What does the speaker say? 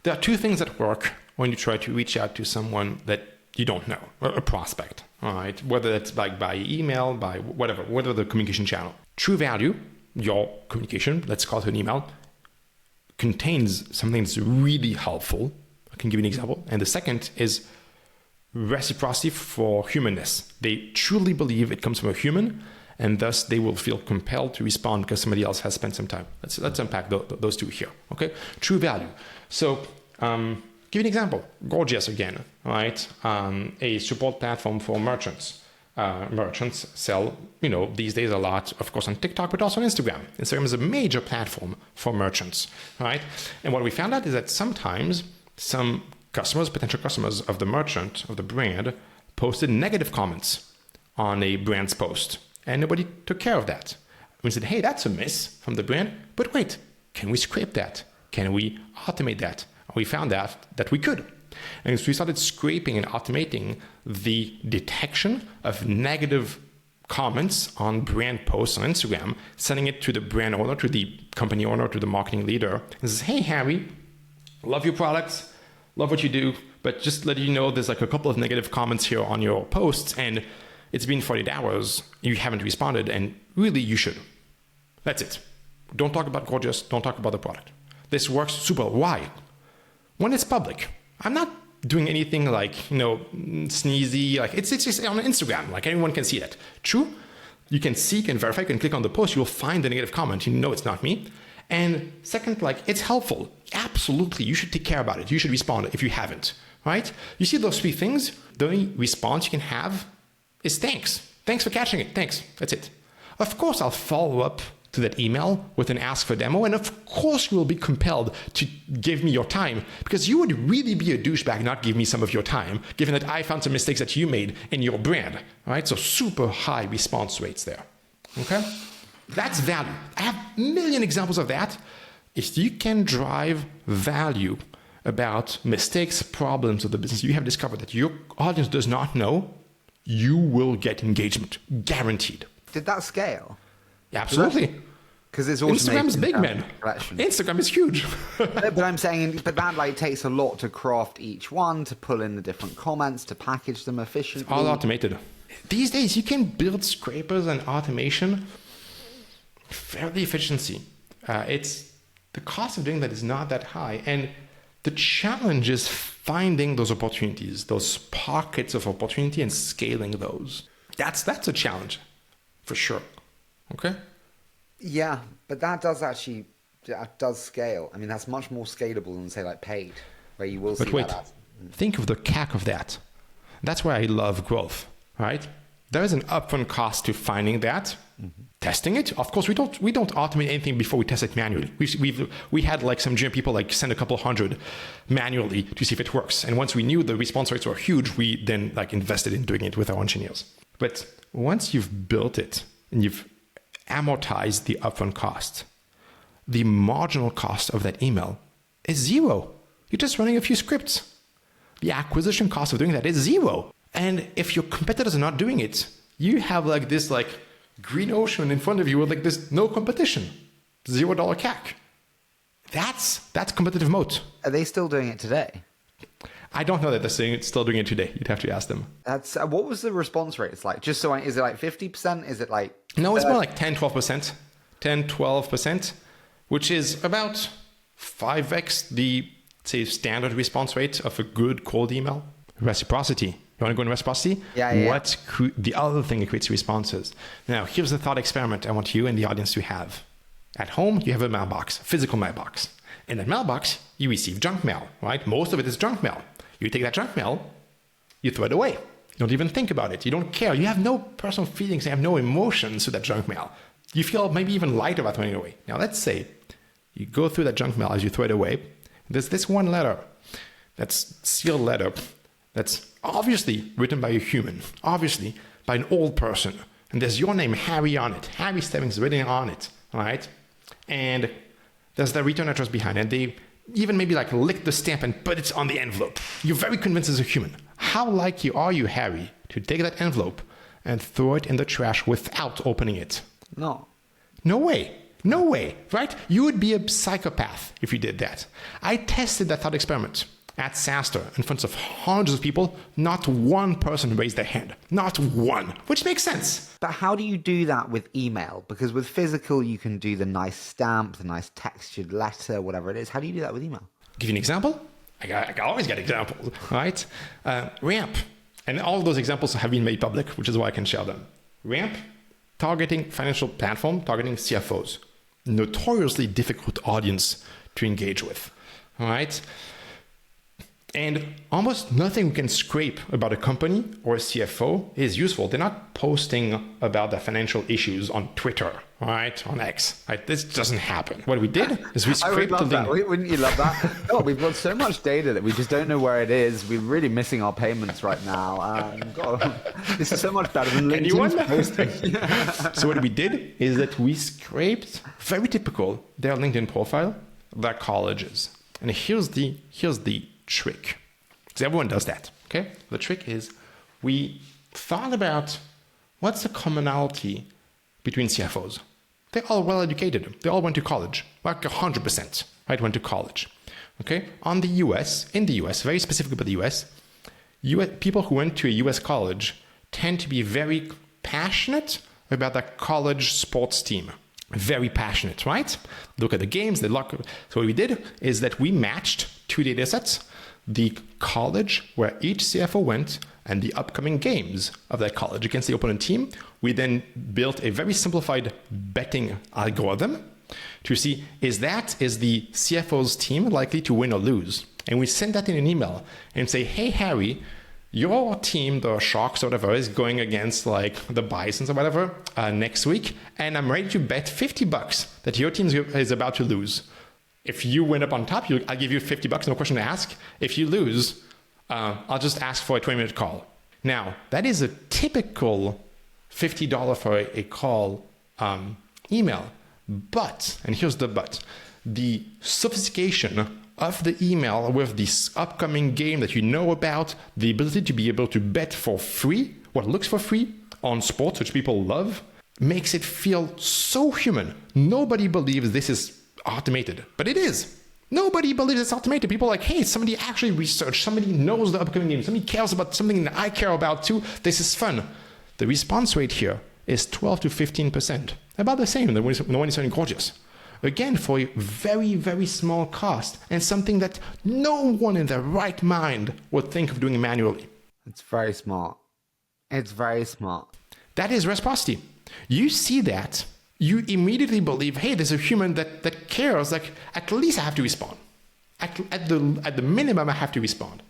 There are two things that work when you try to reach out to someone that you don't know, a prospect, all right? Whether it's like by email, by whatever the communication channel. True value, your communication, let's call it an email, contains something that's really helpful. I can give you an example. And the second is reciprocity for humanness. They truly believe it comes from a human, and thus they will feel compelled to respond because somebody else has spent some time. Let's unpack those two here, okay? True value. So, give you an example. Gorgias again, right? A support platform for merchants. Merchants sell, these days a lot, of course, on TikTok, but also on Instagram. Instagram is a major platform for merchants, right? And what we found out is that sometimes some customers, potential customers of the merchant, of the brand, posted negative comments on a brand's post, and nobody took care of that. We said, hey, that's a miss from the brand, but wait, can we scrape that? Can we automate that? And we found out that we could. And so we started scraping and automating the detection of negative comments on brand posts on Instagram, sending it to the brand owner, to the company owner, to the marketing leader, and says, hey, Harry, love your products, love what you do, but just let you know there's like a couple of negative comments here on your posts, and it's been 48 hours, you haven't responded, and really you should. That's it. Don't talk about Gorgias, don't talk about the product. This works super. Why? When it's public, I'm not doing anything like, sneezy, like it's just on Instagram, like anyone can see that. True, you can seek and verify, you can click on the post, you'll find the negative comment, it's not me. And second, like it's helpful. Absolutely, you should take care about it. You should respond if you haven't, right? You see those three things, the only response you can have is thanks. Thanks for catching it, thanks, that's it. Of course, I'll follow up to that email with an ask for demo. And of course you will be compelled to give me your time, because you would really be a douchebag not give me some of your time, given that I found some mistakes that you made in your brand, right? So super high response rates there, okay? That's value. I have a million examples of that. If you can drive value about mistakes, problems of the business you have discovered that your audience does not know, you will get engagement, guaranteed. Did that scale? Absolutely. Because it's Instagram's big, man. Instagram is huge. But I'm saying, that takes a lot to craft each one, to pull in the different comments, to package them efficiently. It's all automated. These days, you can build scrapers and automation fairly efficiently. The cost of doing that is not that high. And the challenge is finding those opportunities, those pockets of opportunity, and scaling those. That's a challenge, for sure. Okay. Yeah, but that does scale. I mean, that's much more scalable than say like paid, where you will see that. But wait, think of the CAC of that. That's why I love growth, right? There is an upfront cost to finding that, testing it. Of course, we don't automate anything before we test it manually. We had like some junior people like send a couple hundred manually to see if it works. And once we knew the response rates were huge, we then like invested in doing it with our engineers. But once you've built it and you've amortize the upfront cost, the marginal cost of that email is zero. You're just running a few scripts. The acquisition cost of doing that is zero. And if your competitors are not doing it, you have like this like green ocean in front of you with like this no competition, $0 CAC. That's competitive moat. Are they still doing it today? I don't know that they're still doing it today. You'd have to ask them. That's what was the response rate? It's like, is it like 50%? Is it like... No, it's more like 10-12%. 10-12%, which is about 5x the, say, standard response rate of a good cold email. Reciprocity. You want to go in reciprocity? Yeah. The other thing that creates responses. Now, here's the thought experiment I want you and the audience to have. At home, you have a mailbox, a physical mailbox. In that mailbox, you receive junk mail, right? Most of it is junk mail. You take that junk mail, you throw it away. You don't even think about it. You don't care. You have no personal feelings. You have no emotions to that junk mail. You feel maybe even lighter about throwing it away. Now, let's say you go through that junk mail as you throw it away. There's this one letter, that's sealed letter, that's obviously written by a human, obviously by an old person. And there's your name, Harry, on it. Harry Stebbings written on it, all right? And there's the return address behind it. They even maybe like lick the stamp and put it on the envelope. You're very convinced as a human. How likely are you, Harry, to take that envelope and throw it in the trash without opening it? No. No way. No way, right? You would be a psychopath if you did that. I tested that thought experiment at SaaStar in front of hundreds of people. Not one person raised their hand. Not one, which makes sense. But how do you do that with email? Because with physical, you can do the nice stamp, the nice textured letter, whatever it is. How do you do that with email? Give you an example? I always get examples, right? Ramp. And all of those examples have been made public, which is why I can share them. Ramp, targeting financial platform, targeting CFOs. Notoriously difficult audience to engage with, all right? And almost nothing we can scrape about a company or a CFO is useful. They're not posting about their financial issues on Twitter, right? On X. Right? This doesn't happen. What we did is we scraped the link. Wouldn't you love that? Oh, we've got so much data that we just don't know where it is. We're really missing our payments right now. God, this is so much better than LinkedIn's posting. So what we did is that we scraped, very typical, their LinkedIn profile, their colleges. And here's the trick. So everyone does that, okay? The trick is we thought about what's the commonality between CFOs. They're all well educated. They all went to college, like 100%, right? Went to college, okay? In the US, very specifically about the US, people who went to a US college tend to be very passionate about their college sports team. Very passionate, right? Look at the games. So what we did is that we matched two data sets, the college where each CFO went and the upcoming games of that college against the opponent team. We then built a very simplified betting algorithm to see, is the CFO's team likely to win or lose? And we send that in an email and say, hey, Harry, your team, the Sharks or whatever, is going against like the Bisons or whatever next week. And I'm ready to bet $50 that your team is about to lose. If you win up on top, I'll give you $50, no question to ask. If you lose, I'll just ask for a 20-minute call. Now, that is a typical $50 for a call email. But, and here's the but, the sophistication of the email with this upcoming game that you know about, the ability to be able to bet for free, what looks for free on sports, which people love, makes it feel so human. Nobody believes this is automated, but it is. Nobody believes it's automated. People are like, hey, somebody actually researched, somebody knows the upcoming game, somebody cares about something that I care about too. This is fun. The response rate here is 12 to 15%, about the same than the one you saw in Gorgias. Again, for a very, very small cost and something that no one in their right mind would think of doing manually. It's very smart. It's very smart. That is reciprocity. You see that, you immediately believe, hey, there's a human that cares, like at least I have to respond. At the minimum, I have to respond.